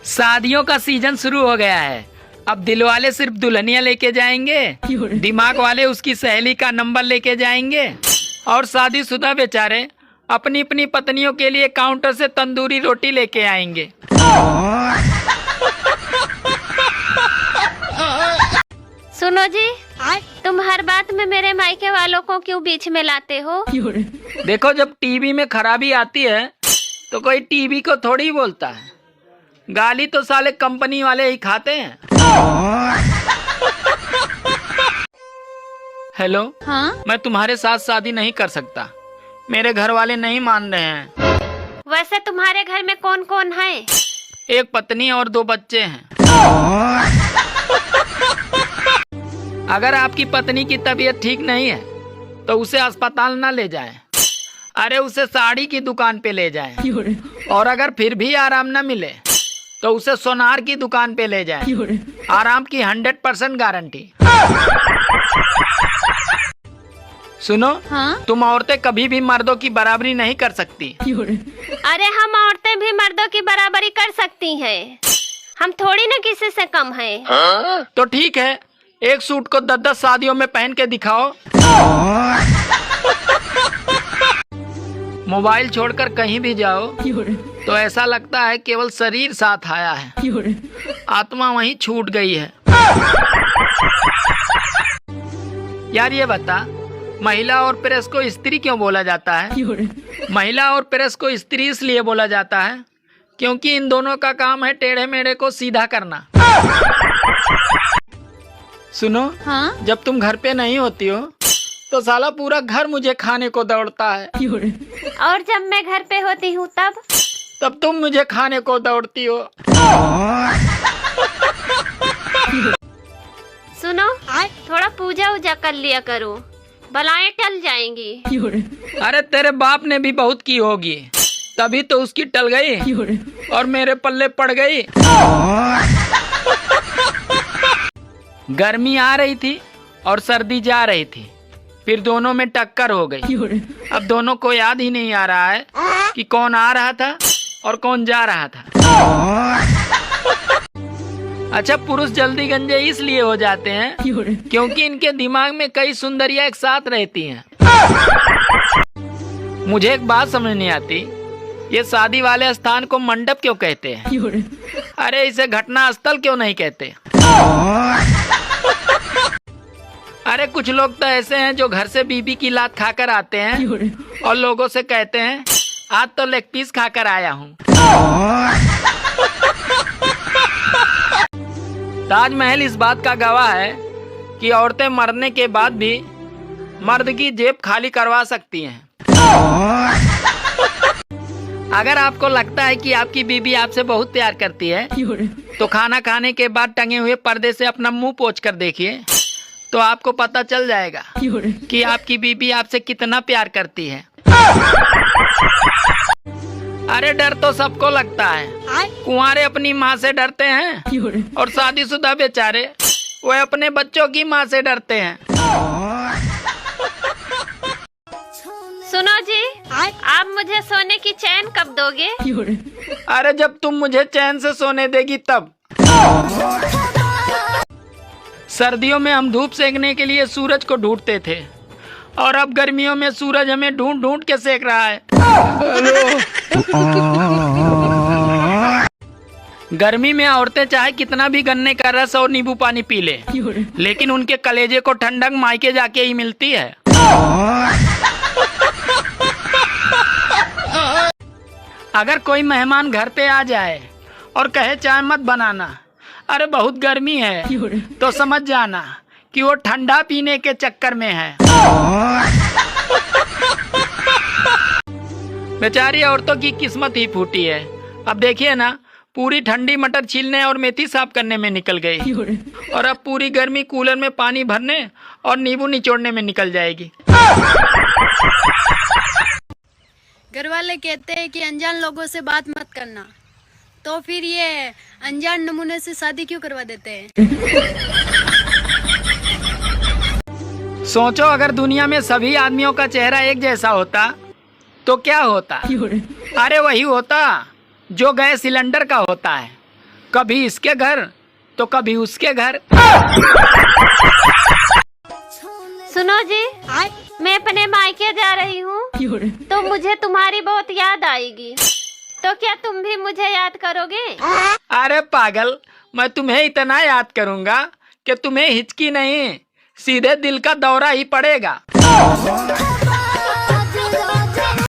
शादियों का सीजन शुरू हो गया है। अब दिल वाले सिर्फ दुल्हनिया लेके जाएंगे, दिमाग वाले उसकी सहेली का नंबर लेके जाएंगे और शादीशुदा बेचारे अपनी अपनी पत्नियों के लिए काउंटर से तंदूरी रोटी लेके आएंगे। सुनो जी, तुम हर बात में मेरे मायके वालों को क्यों बीच में लाते हो? देखो, जब टीवी में खराबी आती है तो कोई टीवी को थोड़ी ही बोलता है, गाली तो साले कंपनी वाले ही खाते हैं। हेलो, हाँ? मैं तुम्हारे साथ शादी नहीं कर सकता, मेरे घर वाले नहीं मान रहे हैं। वैसे तुम्हारे घर में कौन कौन है? एक पत्नी और 2 बच्चे हैं। अगर आपकी पत्नी की तबीयत ठीक नहीं है तो उसे अस्पताल न ले जाएं। अरे उसे साड़ी की दुकान पे ले जाएं। और अगर फिर भी आराम न मिले तो उसे सोनार की दुकान पे ले जाएं। आराम की 100% गारंटी। सुनो, हाँ? तुम औरतें कभी भी मर्दों की बराबरी नहीं कर सकती। अरे हम औरतें भी मर्दों की बराबरी कर सकती हैं। हम थोड़ी ना किसी से कम हैं। तो ठीक है, एक सूट को 10-10 शादियों में पहन के दिखाओ। मोबाइल छोड़कर कहीं भी जाओ तो ऐसा लगता है केवल शरीर साथ आया है, आत्मा वहीं छूट गई है। यार ये बता, महिला और प्रेस को स्त्री क्यों बोला जाता है? महिला और प्रेस को स्त्री इसलिए बोला जाता है क्योंकि इन दोनों का काम है टेढ़े मेढ़े को सीधा करना। सुनो, हाँ? जब तुम घर पे नहीं होती हो तो साला पूरा घर मुझे खाने को दौड़ता है। और जब मैं घर पे होती हूँ तब तुम मुझे खाने को दौड़ती हो। सुनो, थोड़ा पूजा उजा कर लिया करो, बलाएं टल जाएंगी। अरे तेरे बाप ने भी बहुत की होगी, तभी तो उसकी टल गई और मेरे पल्ले पड़ गई। गर्मी आ रही थी और सर्दी जा रही थी, फिर दोनों में टक्कर हो गई। अब दोनों को याद ही नहीं आ रहा है कि कौन आ रहा था और कौन जा रहा था। अच्छा, पुरुष जल्दी गंजे इसलिए हो जाते हैं क्योंकि इनके दिमाग में कई सुंदरियां एक साथ रहती हैं। मुझे एक बात समझ नहीं आती, ये शादी वाले स्थान को मंडप क्यों कहते हैं? अरे इसे घटना स्थल क्यों नहीं कहते? अरे कुछ लोग तो ऐसे हैं जो घर से बीबी की लात खाकर आते हैं और लोगों से कहते हैं आज तो लेग पीस खाकर आया हूँ। ताजमहल इस बात का गवाह है कि औरतें मरने के बाद भी मर्द की जेब खाली करवा सकती हैं। अगर आपको लगता है कि आपकी बीबी आपसे बहुत प्यार करती है तो खाना खाने के बाद टंगे हुए पर्दे से अपना मुंह पोंछ कर देखिए, तो आपको पता चल जाएगा कि आपकी बीबी आपसे कितना प्यार करती है। अरे डर तो सबको लगता है, कुंवारे अपनी माँ से डरते हैं और शादीशुदा बेचारे वो अपने बच्चों की माँ से डरते हैं। सुनो जी, आप मुझे सोने की चैन कब दोगे? अरे जब तुम मुझे चैन से सोने देगी तब। सर्दियों में हम धूप सेकने के लिए सूरज को ढूंढते थे और अब गर्मियों में सूरज हमें ढूंढ ढूंढ के सेक रहा है। गर्मी में औरतें चाहे कितना भी गन्ने का रस और नींबू पानी पी ले, लेकिन उनके कलेजे को ठंडक मायके जाके ही मिलती है। अगर कोई मेहमान घर पे आ जाए और कहे चाय मत बनाना, अरे बहुत गर्मी है, तो समझ जाना कि वो ठंडा पीने के चक्कर में है। बेचारी औरतों की किस्मत ही फूटी है। अब देखिए ना, पूरी ठंडी मटर छीलने और मेथी साफ करने में निकल गई और अब पूरी गर्मी कूलर में पानी भरने और नींबू निचोड़ने में निकल जाएगी। घर वाले कहते हैं कि अनजान लोगों से बात मत करना, तो फिर ये अनजान नमूने से शादी क्यों करवा देते हैं? सोचो, अगर दुनिया में सभी आदमियों का चेहरा एक जैसा होता तो क्या होता? अरे वही होता जो गैस सिलेंडर का होता है। कभी इसके घर तो कभी उसके घर। सुनो जी, मैं अपने मायके जा रही हूँ तो मुझे तुम्हारी बहुत याद आएगी, तो क्या तुम भी मुझे याद करोगे? अरे पागल, मैं तुम्हें इतना याद करूंगा कि तुम्हें हिचकी नहीं, सीधे दिल का दौरा ही पड़ेगा।